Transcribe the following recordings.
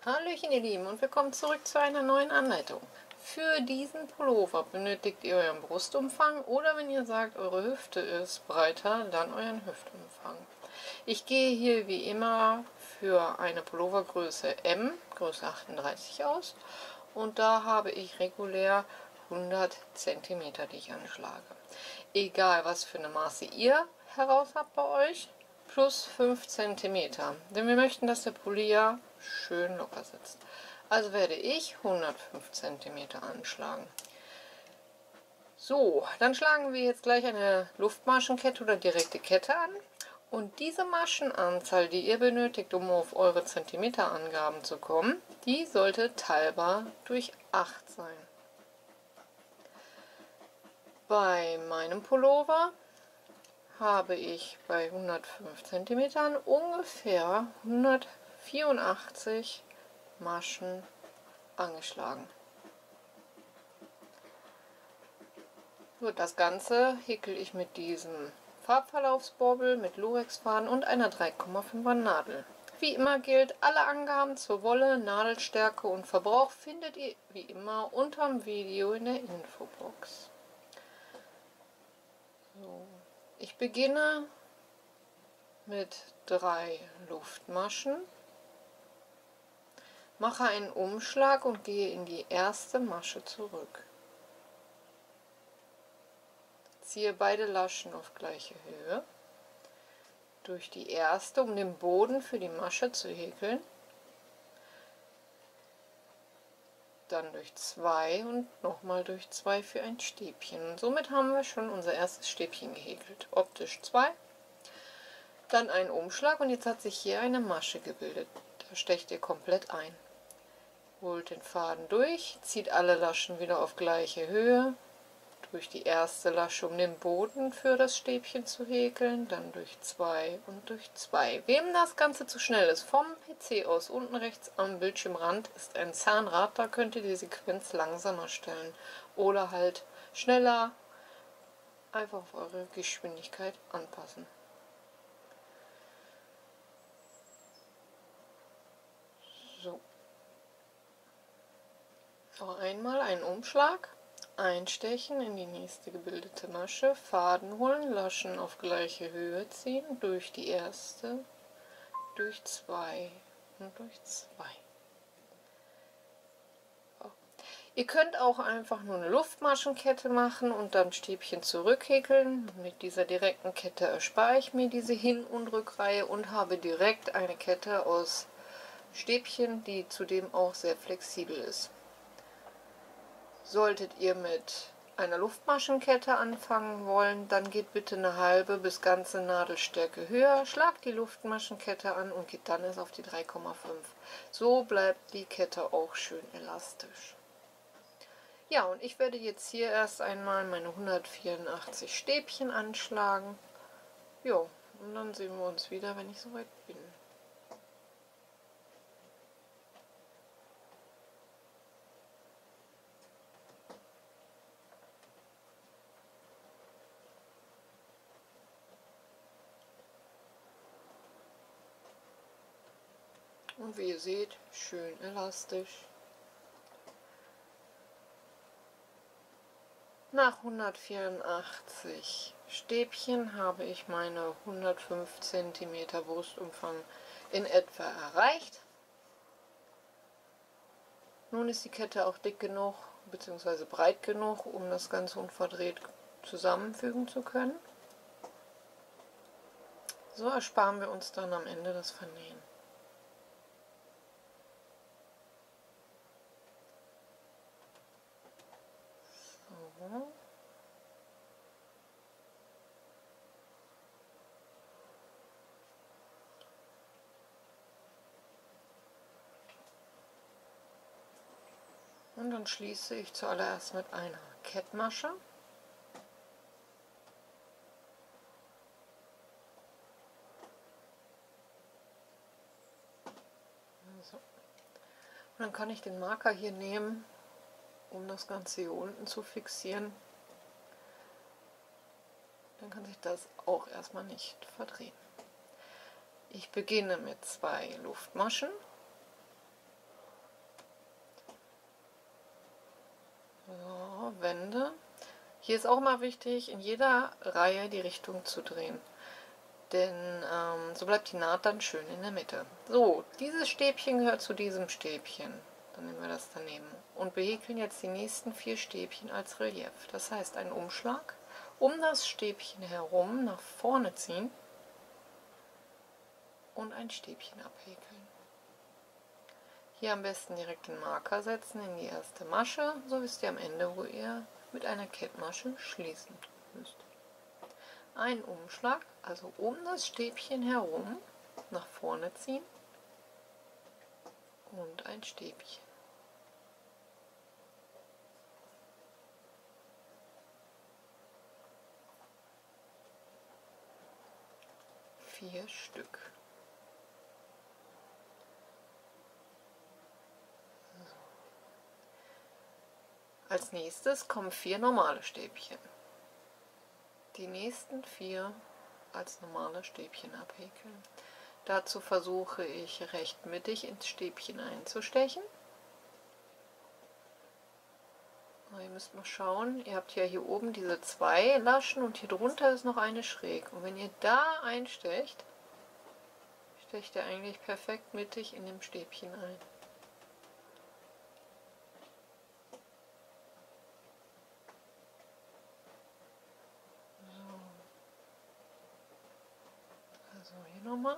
Hallöchen ihr Lieben und willkommen zurück zu einer neuen Anleitung. Für diesen Pullover benötigt ihr euren Brustumfang oder wenn ihr sagt, eure Hüfte ist breiter, dann euren Hüftumfang. Ich gehe hier wie immer für eine Pullovergröße M, Größe 38 aus und da habe ich regulär 100 cm, die ich anschlage. Egal was für eine Maße ihr heraus habt bei euch, plus 5 cm, denn wir möchten, dass der Pulli ja schön locker sitzt. Also werde ich 105 cm anschlagen. So, dann schlagen wir jetzt gleich eine Luftmaschenkette oder direkte Kette an. Und diese Maschenanzahl, die ihr benötigt, um auf eure Zentimeterangaben zu kommen, die sollte teilbar durch 8 sein. Bei meinem Pullover habe ich bei 105 cm ungefähr 184 Maschen angeschlagen. So, das Ganze häkel ich mit diesem Farbverlaufsbobbel mit Lurex-Faden und einer 3,5er Nadel. Wie immer gilt, alle Angaben zur Wolle, Nadelstärke und Verbrauch findet ihr wie immer unterm Video in der Infobox. So, ich beginne mit 3 Luftmaschen, mache einen Umschlag und gehe in die erste Masche zurück. Ziehe beide Laschen auf gleiche Höhe durch die erste, um den Boden für die Masche zu häkeln, dann durch 2 und nochmal durch 2 für ein Stäbchen. Und somit haben wir schon unser erstes Stäbchen gehäkelt. Optisch 2, dann ein Umschlag und jetzt hat sich hier eine Masche gebildet. Da stecht ihr komplett ein. Holt den Faden durch, zieht alle Laschen wieder auf gleiche Höhe, durch die erste Lasche, um den Boden für das Stäbchen zu häkeln, dann durch 2 und durch 2. Wem das Ganze zu schnell ist, vom PC aus unten rechts am Bildschirmrand ist ein Zahnrad, da könnt ihr die Sequenz langsamer stellen oder halt schneller, einfach auf eure Geschwindigkeit anpassen. So. Noch einmal einen Umschlag. Einstechen in die nächste gebildete Masche, Faden holen, Laschen auf gleiche Höhe ziehen, durch die erste, durch 2 und durch 2. So. Ihr könnt auch einfach nur eine Luftmaschenkette machen und dann Stäbchen zurückhäkeln. Mit dieser direkten Kette erspare ich mir diese Hin- und Rückreihe und habe direkt eine Kette aus Stäbchen, die zudem auch sehr flexibel ist. Solltet ihr mit einer Luftmaschenkette anfangen wollen, dann geht bitte eine halbe bis ganze Nadelstärke höher, schlagt die Luftmaschenkette an und geht dann erst auf die 3,5. So bleibt die Kette auch schön elastisch. Ja, und ich werde jetzt hier erst einmal meine 184 Stäbchen anschlagen. Jo, und dann sehen wir uns wieder, wenn ich soweit bin. Und wie ihr seht, schön elastisch. Nach 184 Stäbchen habe ich meine 105 cm Brustumfang in etwa erreicht. Nun ist die Kette auch dick genug bzw. breit genug, um das Ganze unverdreht zusammenfügen zu können. So ersparen wir uns dann am Ende das Vernähen. So. Und dann schließe ich zuallererst mit einer Kettmasche. So. Und dann kann ich den Marker hier nehmen, um das Ganze hier unten zu fixieren. Dann kann sich das auch erstmal nicht verdrehen. Ich beginne mit 2 Luftmaschen. So, Wende. Hier ist auch mal wichtig, in jeder Reihe die Richtung zu drehen. Denn so bleibt die Naht dann schön in der Mitte. So, dieses Stäbchen gehört zu diesem Stäbchen. Dann nehmen wir das daneben. Und behäkeln jetzt die nächsten 4 Stäbchen als Relief. Das heißt, einen Umschlag um das Stäbchen herum nach vorne ziehen und ein Stäbchen abhäkeln. Hier am besten direkt den Marker setzen in die erste Masche. So wisst ihr am Ende, wo ihr mit einer Kettmasche schließen müsst. Einen Umschlag, also um das Stäbchen herum, nach vorne ziehen und ein Stäbchen. Vier Stück. So. Als nächstes kommen 4 normale Stäbchen. Die nächsten 4 als normale Stäbchen abhäkeln. Dazu versuche ich recht mittig ins Stäbchen einzustechen. Ihr müsst mal schauen, ihr habt ja hier oben diese 2 Laschen und hier drunter ist noch eine schräg. Und wenn ihr da einstecht, stecht ihr eigentlich perfekt mittig in dem Stäbchen ein. So. Also hier nochmal.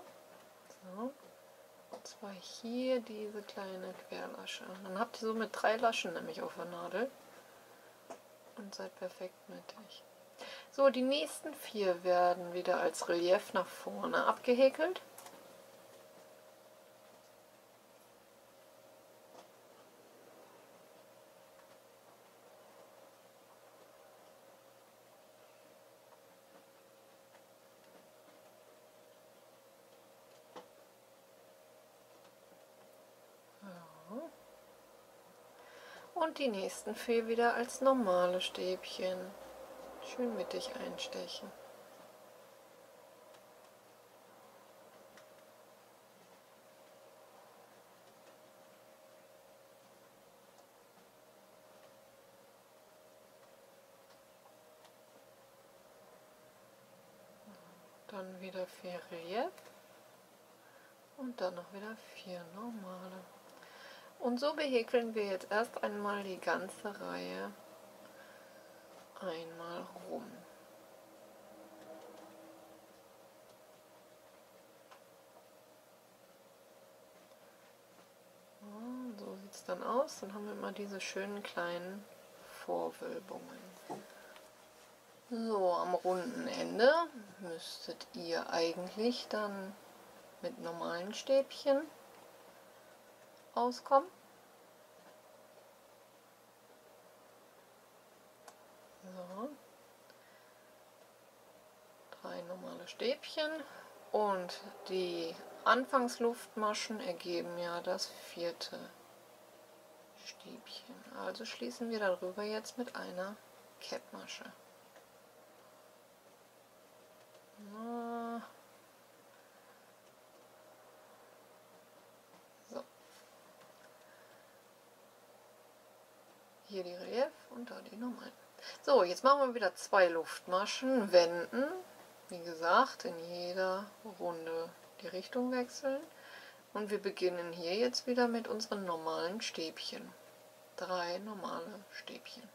So. Und zwar hier diese kleine Querlasche. Dann habt ihr somit 3 Laschen nämlich auf der Nadel. Und seid perfekt mittig. So, die nächsten 4 werden wieder als Relief nach vorne abgehäkelt. Und die nächsten 4 wieder als normale Stäbchen. Schön mittig einstechen. Dann wieder 4 Relief. Und dann noch wieder 4 normale. Und so behäkeln wir jetzt erst einmal die ganze Reihe einmal rum. So sieht es dann aus. Dann haben wir immer diese schönen kleinen Vorwölbungen. So, am runden Ende müsstet ihr eigentlich dann mit normalen Stäbchen auskommen. So. 3 normale Stäbchen und die Anfangsluftmaschen ergeben ja das 4. Stäbchen. Also schließen wir darüber jetzt mit einer Kettmasche. So. Hier die Relief und da die normalen. So, jetzt machen wir wieder 2 Luftmaschen, wenden. Wie gesagt, in jeder Runde die Richtung wechseln. Und wir beginnen hier jetzt wieder mit unseren normalen Stäbchen. 3 normale Stäbchen.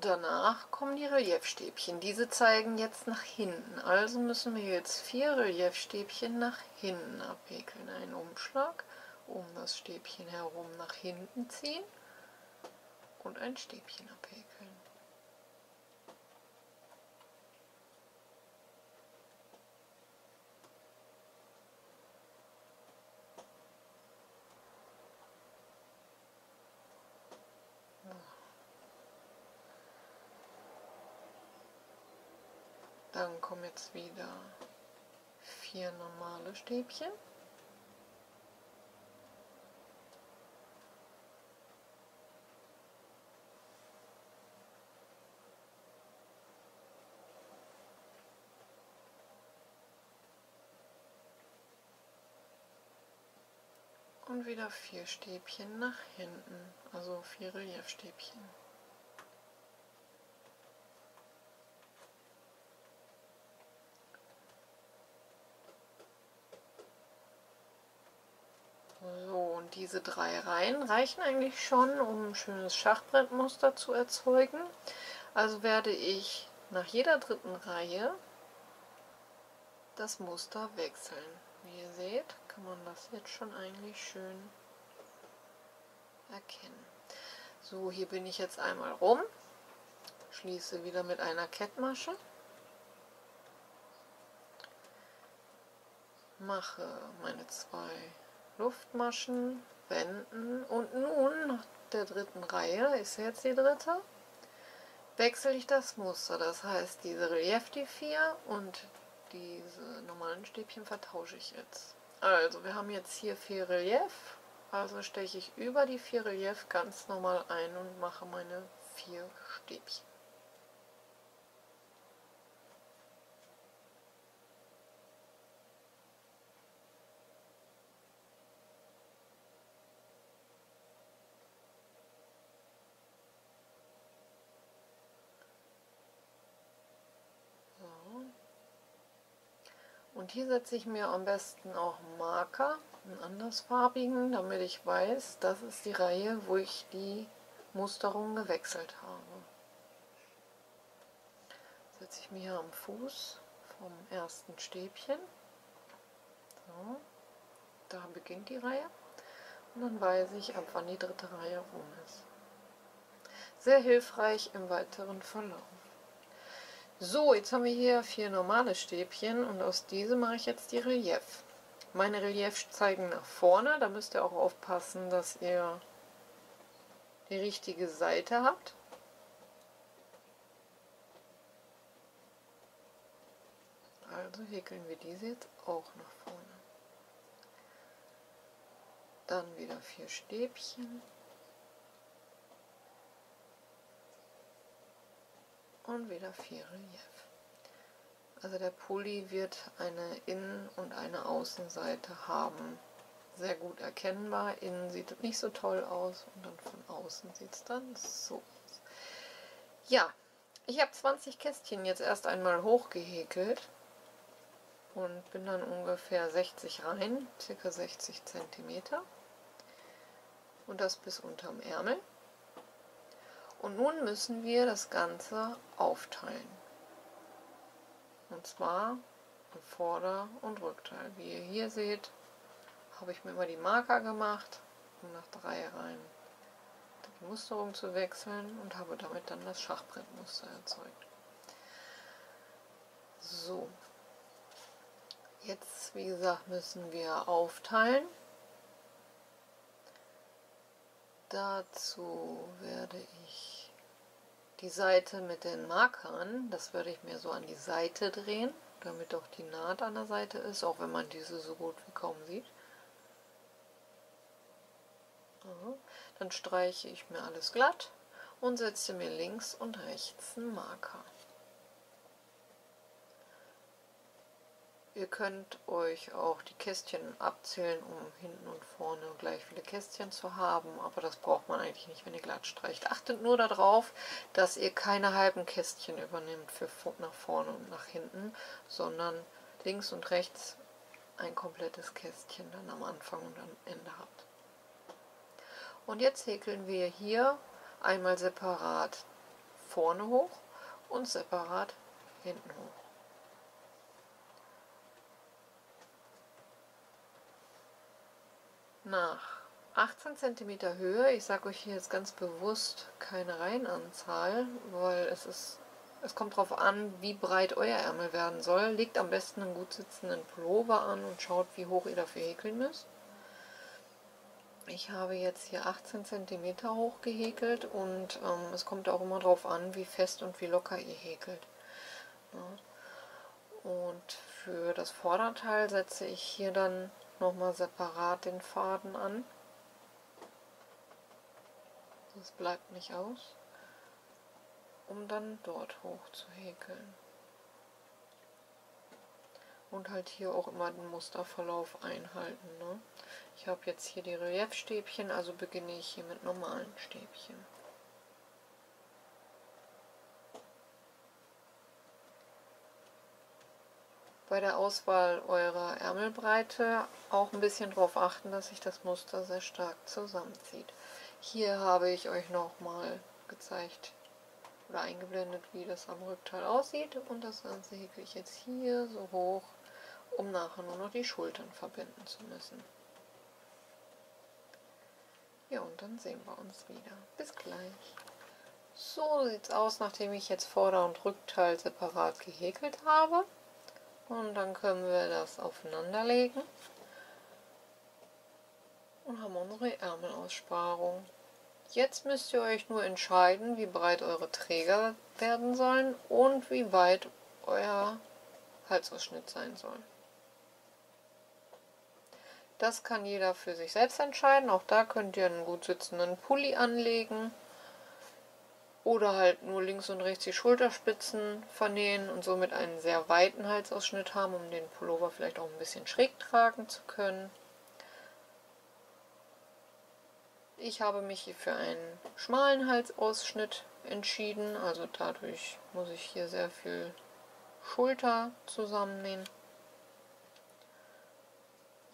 Danach kommen die Reliefstäbchen. Diese zeigen jetzt nach hinten. Also müssen wir jetzt 4 Reliefstäbchen nach hinten abhäkeln. Einen Umschlag um das Stäbchen herum nach hinten ziehen und ein Stäbchen abhäkeln. Dann kommen jetzt wieder 4 normale Stäbchen. und wieder 4 Stäbchen nach hinten, also 4 Reliefstäbchen. So, und diese 3 Reihen reichen eigentlich schon, um ein schönes Schachbrettmuster zu erzeugen. Also werde ich nach jeder dritten Reihe das Muster wechseln. Wie ihr seht, kann man das jetzt schon eigentlich schön erkennen. So, hier bin ich jetzt einmal rum, schließe wieder mit einer Kettmasche, mache meine 2 Luftmaschen, wenden und nun nach der dritten Reihe, ist jetzt die dritte, wechsle ich das Muster. Das heißt, diese Relief die 4 und diese normalen Stäbchen vertausche ich jetzt. Also wir haben jetzt hier 4 Relief, also steche ich über die 4 Relief ganz normal ein und mache meine 4 Stäbchen. Und hier setze ich mir am besten auch einen Marker, einen andersfarbigen, damit ich weiß, das ist die Reihe, wo ich die Musterung gewechselt habe. Setze ich mir hier am Fuß vom ersten Stäbchen. So, da beginnt die Reihe. Und dann weiß ich, ab wann die dritte Reihe rum ist. Sehr hilfreich im weiteren Verlauf. So, jetzt haben wir hier 4 normale Stäbchen und aus diesem mache ich jetzt die Relief. Meine Reliefs zeigen nach vorne, da müsst ihr auch aufpassen, dass ihr die richtige Seite habt. Also häkeln wir diese jetzt auch nach vorne. Dann wieder 4 Stäbchen. Und wieder 4 Relief. Also der Pulli wird eine Innen- und eine Außenseite haben. Sehr gut erkennbar. Innen sieht es nicht so toll aus und dann von außen sieht es dann so aus. Ja, ich habe 20 Kästchen jetzt erst einmal hochgehäkelt und bin dann ungefähr 60 rein, ca. 60 cm. Und das bis unterm Ärmel. Und nun müssen wir das Ganze aufteilen. Und zwar im Vorder- und Rückteil. Wie ihr hier seht, habe ich mir immer die Marker gemacht, um nach 3 Reihen die Musterung zu wechseln und habe damit dann das Schachbrettmuster erzeugt. So, jetzt wie gesagt müssen wir aufteilen. Dazu werde ich die Seite mit den Markern, das werde ich mir so an die Seite drehen, damit auch die Naht an der Seite ist, auch wenn man diese so gut wie kaum sieht. Dann streiche ich mir alles glatt und setze mir links und rechts einen Marker. Ihr könnt euch auch die Kästchen abzählen, um hinten und vorne gleich viele Kästchen zu haben, aber das braucht man eigentlich nicht, wenn ihr glatt streicht. Achtet nur darauf, dass ihr keine halben Kästchen übernimmt für nach vorne und nach hinten, sondern links und rechts ein komplettes Kästchen dann am Anfang und am Ende habt. Und jetzt häkeln wir hier einmal separat vorne hoch und separat hinten hoch. Nach 18 cm Höhe, ich sage euch hier jetzt ganz bewusst keine Reihenanzahl, weil es kommt darauf an, wie breit euer Ärmel werden soll. Legt am besten einen gut sitzenden Pullover an und schaut, wie hoch ihr dafür häkeln müsst. Ich habe jetzt hier 18 cm hoch gehäkelt und es kommt auch immer darauf an, wie fest und wie locker ihr häkelt. Ja. Und für das Vorderteil setze ich hier dann nochmal separat den Faden an. Das bleibt nicht aus, um dann dort hoch zu häkeln. Und halt hier auch immer den Musterverlauf einhalten, ne? Ich habe jetzt hier die Reliefstäbchen, also beginne ich hier mit normalen Stäbchen. Bei der Auswahl eurer Ärmelbreite auch ein bisschen darauf achten, dass sich das Muster sehr stark zusammenzieht. Hier habe ich euch nochmal gezeigt oder eingeblendet, wie das am Rückteil aussieht, und das Ganze häkle ich jetzt hier so hoch, um nachher nur noch die Schultern verbinden zu müssen. Ja, und dann sehen wir uns wieder. Bis gleich. So sieht es aus, nachdem ich jetzt Vorder- und Rückteil separat gehäkelt habe. Und dann können wir das aufeinanderlegen und haben unsere Ärmelaussparung. Jetzt müsst ihr euch nur entscheiden, wie breit eure Träger werden sollen und wie weit euer Halsausschnitt sein soll. Das kann jeder für sich selbst entscheiden. Auch da könnt ihr einen gut sitzenden Pulli anlegen oder halt nur links und rechts die Schulterspitzen vernähen und somit einen sehr weiten Halsausschnitt haben, um den Pullover vielleicht auch ein bisschen schräg tragen zu können. Ich habe mich hier für einen schmalen Halsausschnitt entschieden, also dadurch muss ich hier sehr viel Schulter zusammennähen.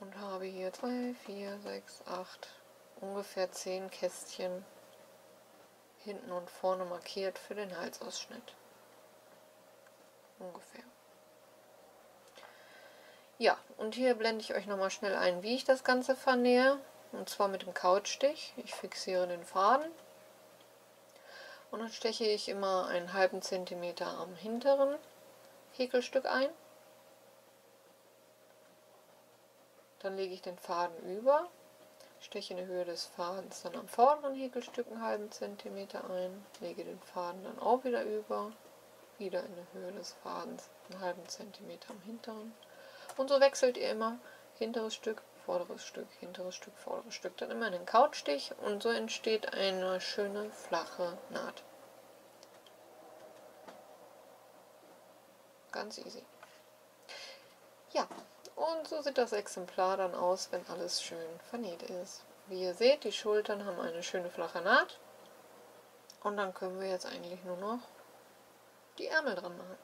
Und habe hier 2, 4, 6, 8, ungefähr 10 Kästchen hinten und vorne markiert für den Halsausschnitt. Ungefähr. Ja, und hier blende ich euch nochmal schnell ein, wie ich das Ganze vernähe. Und zwar mit dem Kautstich. Ich fixiere den Faden. Und dann steche ich immer einen halben Zentimeter am hinteren Häkelstück ein. Dann lege ich den Faden über, steche in die Höhe des Fadens dann am vorderen Häkelstück einen halben Zentimeter ein, lege den Faden dann auch wieder über, wieder in die Höhe des Fadens einen halben Zentimeter am hinteren. Und so wechselt ihr immer hinteres Stück, vorderes Stück, hinteres Stück, vorderes Stück, dann immer in den Kautstich, und so entsteht eine schöne flache Naht. Ganz easy. Ja, und so sieht das Exemplar dann aus, wenn alles schön vernäht ist. Wie ihr seht, die Schultern haben eine schöne flache Naht. Und dann können wir jetzt eigentlich nur noch die Ärmel dran machen.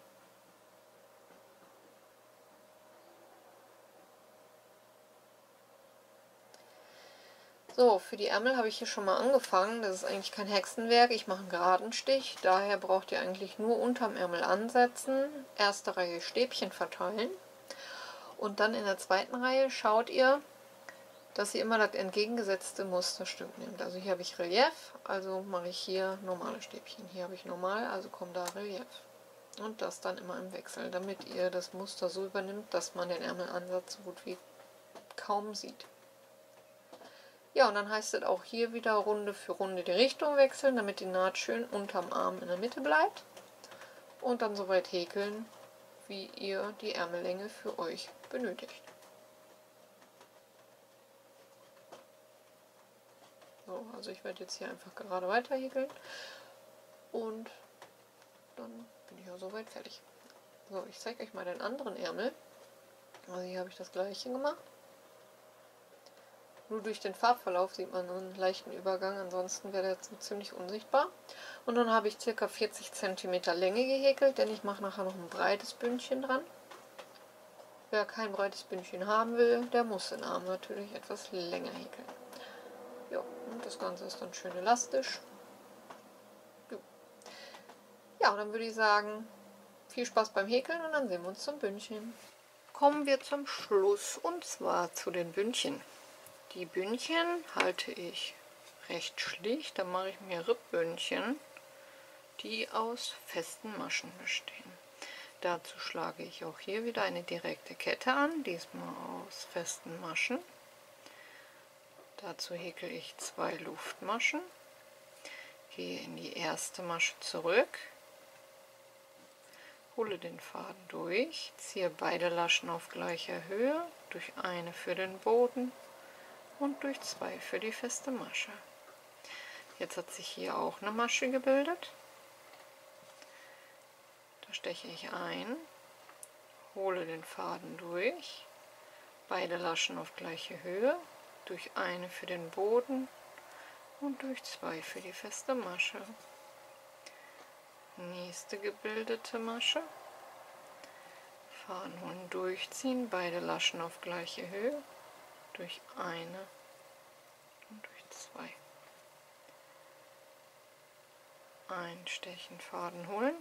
So, für die Ärmel habe ich hier schon mal angefangen. Das ist eigentlich kein Hexenwerk. Ich mache einen geraden Stich. Daher braucht ihr eigentlich nur unterm Ärmel ansetzen, erste Reihe Stäbchen verteilen. Und dann in der zweiten Reihe schaut ihr, dass ihr immer das entgegengesetzte Musterstück nehmt. Also hier habe ich Relief, also mache ich hier normale Stäbchen. Hier habe ich normal, also kommt da Relief. Und das dann immer im Wechsel, damit ihr das Muster so übernimmt, dass man den Ärmelansatz so gut wie kaum sieht. Ja, und dann heißt es auch hier wieder Runde für Runde die Richtung wechseln, damit die Naht schön unterm Arm in der Mitte bleibt. Und dann so weit häkeln, wie ihr die Ärmellänge für euch benötigt. So, also ich werde jetzt hier einfach gerade weiter häkeln und dann bin ich auch soweit fertig. So, ich zeige euch mal den anderen Ärmel. Also hier habe ich das gleiche gemacht. Nur durch den Farbverlauf sieht man einen leichten Übergang, ansonsten wäre der ziemlich unsichtbar. Und dann habe ich ca. 40 cm Länge gehäkelt, denn ich mache nachher noch ein breites Bündchen dran. Wer kein breites Bündchen haben will, der muss den Arm natürlich etwas länger häkeln. Ja, und das Ganze ist dann schön elastisch. Ja, und dann würde ich sagen, viel Spaß beim Häkeln und dann sehen wir uns zum Bündchen. Kommen wir zum Schluss, und zwar zu den Bündchen. Die Bündchen halte ich recht schlicht, da mache ich mir Ribbündchen, die aus festen Maschen bestehen. Dazu schlage ich auch hier wieder eine direkte Kette an, diesmal aus festen Maschen. Dazu häkle ich 2 Luftmaschen, gehe in die erste Masche zurück, hole den Faden durch, ziehe beide Laschen auf gleicher Höhe, durch eine für den Boden und durch 2 für die feste Masche. Jetzt hat sich hier auch eine Masche gebildet. Da steche ich ein, hole den Faden durch, beide Laschen auf gleiche Höhe, durch eine für den Boden und durch 2 für die feste Masche. Nächste gebildete Masche, Faden holen, durchziehen, beide Laschen auf gleiche Höhe, durch eine und durch 2. Einstechen, Faden holen,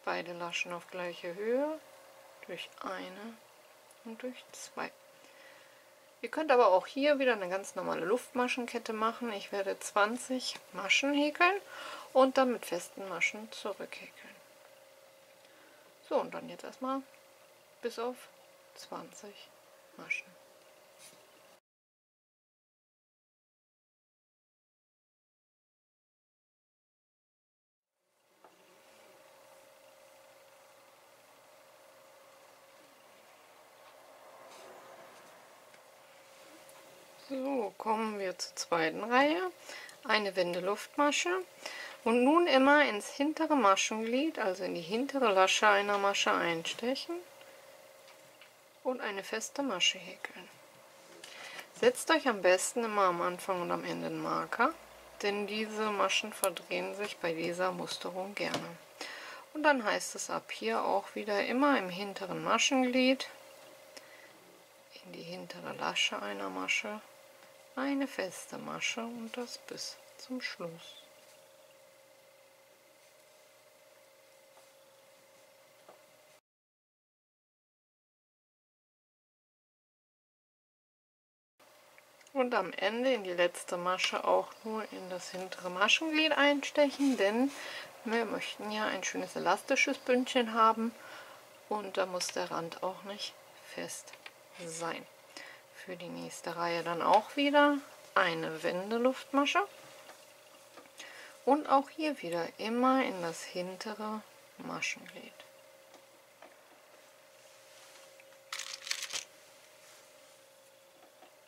beide Laschen auf gleiche Höhe, durch eine und durch 2. Ihr könnt aber auch hier wieder eine ganz normale Luftmaschenkette machen. Ich werde 20 Maschen häkeln und dann mit festen Maschen zurückhäkeln. So, und dann jetzt erstmal bis auf 20 Maschen. So, kommen wir zur zweiten Reihe. Eine Wendeluftmasche und nun immer ins hintere Maschenglied, also in die hintere Lasche einer Masche einstechen und eine feste Masche häkeln. Setzt euch am besten immer am Anfang und am Ende einen Marker, denn diese Maschen verdrehen sich bei dieser Musterung gerne. Und dann heißt es ab hier auch wieder immer im hinteren Maschenglied, in die hintere Lasche einer Masche, eine feste Masche und das bis zum Schluss. Und am Ende in die letzte Masche auch nur in das hintere Maschenglied einstechen, denn wir möchten ja ein schönes elastisches Bündchen haben und da muss der Rand auch nicht fest sein. Für die nächste Reihe dann auch wieder eine Wendeluftmasche und auch hier wieder immer in das hintere Maschenglied.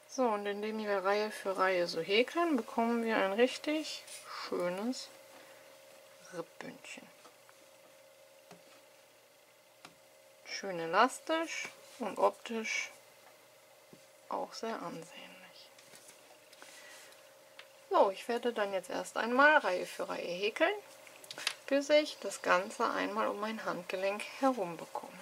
So, und indem wir Reihe für Reihe so häkeln, bekommen wir ein richtig schönes Rippbündchen. Schön elastisch und optisch auch sehr ansehnlich. So, ich werde dann jetzt erst einmal Reihe für Reihe häkeln, bis ich das Ganze einmal um mein Handgelenk herum bekomme.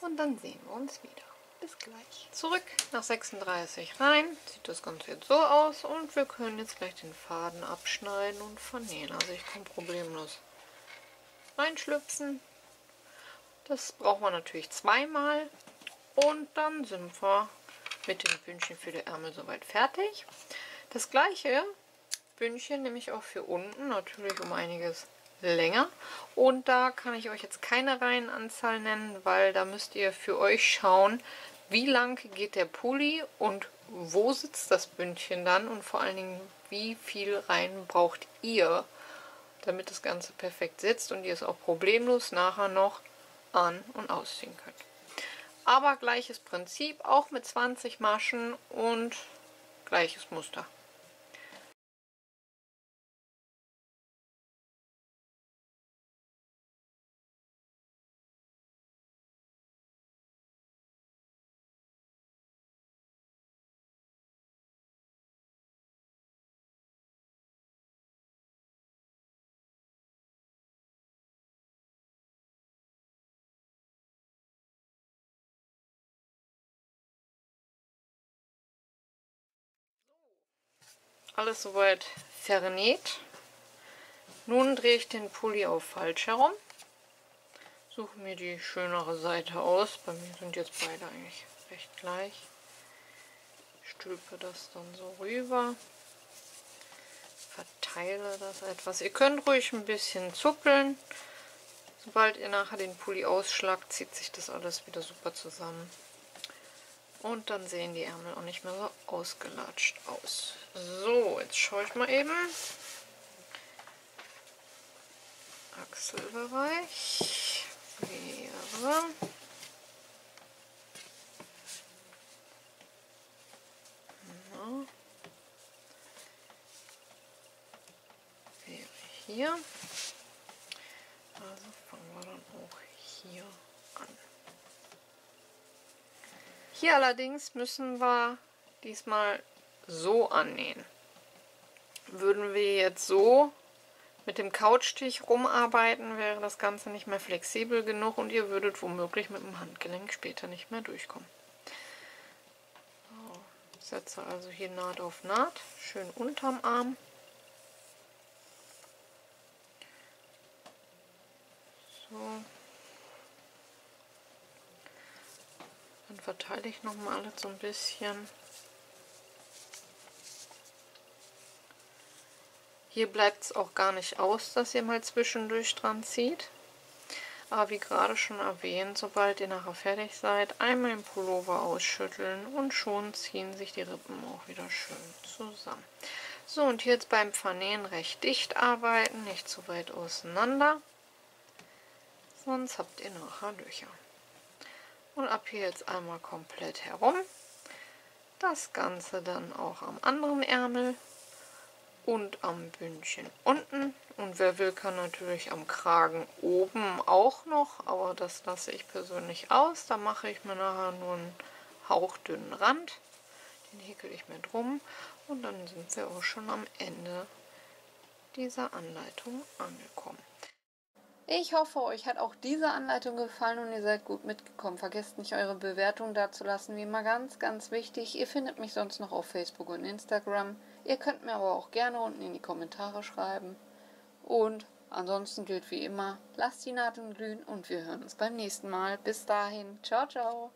Und dann sehen wir uns wieder. Bis gleich. Zurück nach 36 Reihen sieht das Ganze jetzt so aus und wir können jetzt gleich den Faden abschneiden und vernähen. Also ich kann problemlos reinschlüpfen. Das braucht man natürlich zweimal und dann sind wir mit dem Bündchen für die Ärmel soweit fertig. Das gleiche Bündchen nehme ich auch für unten, natürlich um einiges länger. Und da kann ich euch jetzt keine Reihenanzahl nennen, weil da müsst ihr für euch schauen, wie lang geht der Pulli und wo sitzt das Bündchen dann und vor allen Dingen, wie viel Reihen braucht ihr, damit das Ganze perfekt sitzt und ihr es auch problemlos nachher noch an- und ausziehen könnt. Aber gleiches Prinzip, auch mit 20 Maschen und gleiches Muster. Alles soweit vernäht. Nun drehe ich den Pulli auf falsch herum. Suche mir die schönere Seite aus. Bei mir sind jetzt beide eigentlich recht gleich. Stülpe das dann so rüber. Verteile das etwas. Ihr könnt ruhig ein bisschen zuppeln. Sobald ihr nachher den Pulli ausschlagt, zieht sich das alles wieder super zusammen. Und dann sehen die Ärmel auch nicht mehr so ausgelatscht aus. So, jetzt schaue ich mal eben. Achselbereich wäre hier. Also fangen wir dann auch hier an. Hier allerdings müssen wir diesmal so annähen. Würden wir jetzt so mit dem Couchstich rumarbeiten, wäre das Ganze nicht mehr flexibel genug und ihr würdet womöglich mit dem Handgelenk später nicht mehr durchkommen. So, setze also hier Naht auf Naht, schön unterm Arm. So. Dann verteile ich nochmal alles so ein bisschen. Hier bleibt es auch gar nicht aus, dass ihr mal zwischendurch dran zieht. Aber wie gerade schon erwähnt, sobald ihr nachher fertig seid, einmal den Pullover ausschütteln und schon ziehen sich die Rippen auch wieder schön zusammen. So, und hier jetzt beim Vernähen recht dicht arbeiten, nicht zu weit auseinander, sonst habt ihr nachher Löcher. Und ab hier jetzt einmal komplett herum. Das Ganze dann auch am anderen Ärmel und am Bündchen unten. Und wer will, kann natürlich am Kragen oben auch noch, aber das lasse ich persönlich aus. Da mache ich mir nachher nur einen hauchdünnen Rand. Den häkel ich mir drum und dann sind wir auch schon am Ende dieser Anleitung angekommen. Ich hoffe, euch hat auch diese Anleitung gefallen und ihr seid gut mitgekommen. Vergesst nicht, eure Bewertung dazulassen, wie immer ganz, ganz wichtig. Ihr findet mich sonst noch auf Facebook und Instagram. Ihr könnt mir aber auch gerne unten in die Kommentare schreiben. Und ansonsten gilt wie immer, lasst die Naht glühen und wir hören uns beim nächsten Mal. Bis dahin, ciao, ciao.